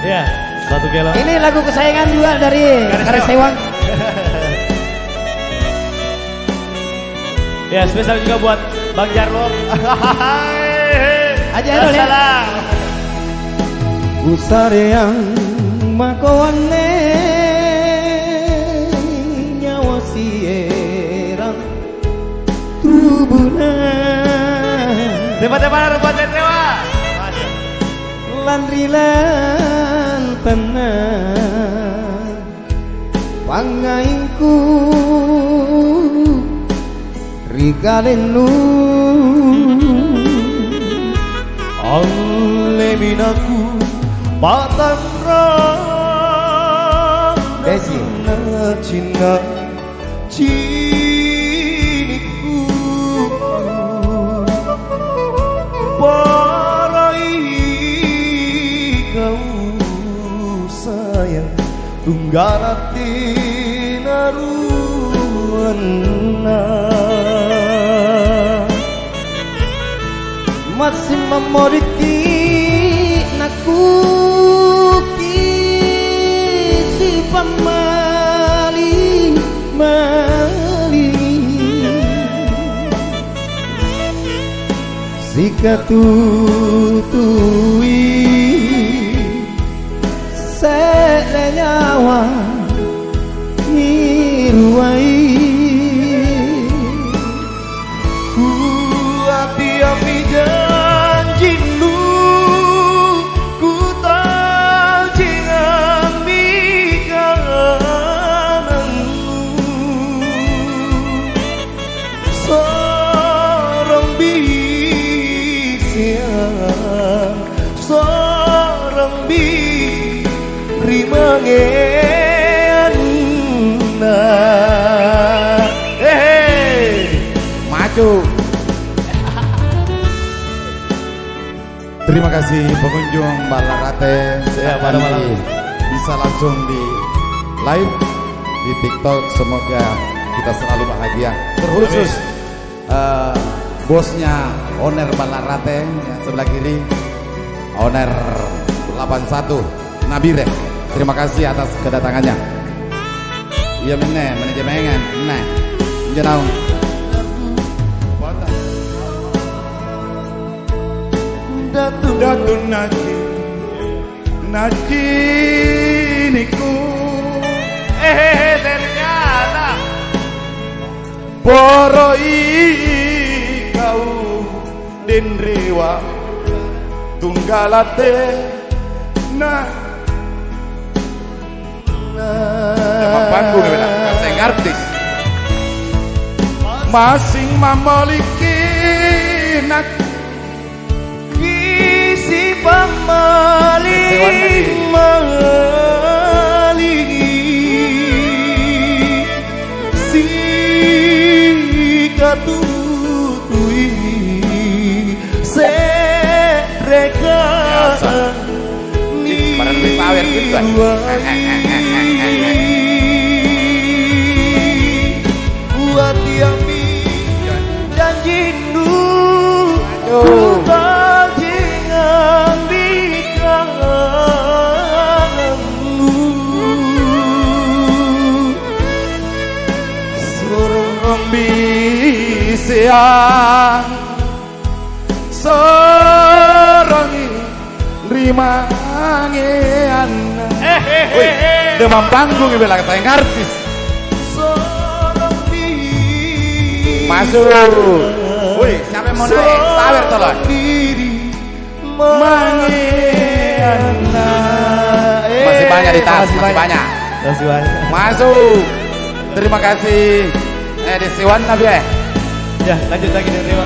Ya, 1 kilo. Ini lagu kesayangan juga dari Garis Sewang. Ya, spesial juga buat Bang Jarwo. Aja Erol ya. Usareyang makowane nyawa sierang tubuna Tema-tema buat Dewa. lan rilan tenang pangaingku rikalenu aleminaku patanra Desi. Cina ciniku parai kau sayang tunggal hati naruana masih memoriki naku si pamali mali sika tutui sele nyawa hiruai ku api-api janjimu ku tahu jangan bikananmu seorang bisian seorang rimangeana maju. Terima kasih pengunjung Balarate. Ya, pada malam. Bisa langsung di live di TikTok. Semoga kita selalu bahagia. Terkhusus bosnya owner Balarate yang sebelah kiri, owner 81 Nabire. Terima kasih atas kedatangannya. Iya manajemen, nah, jenau. Datu naci niku ternyata poroi kau dendrewa tunggalate nah emang panggung ya kasih artis masing memiliki nak si pamaling si katutui sereka ni buat diami janjimu siang serangi rimangean demam panggung ya bilang saya ngartis masuk woi siapa yang mau naik sawer tolong masih banyak di tas masih banyak masuk terima kasih di Siwan Nabi Ya, lanjut lagi dari Dewa.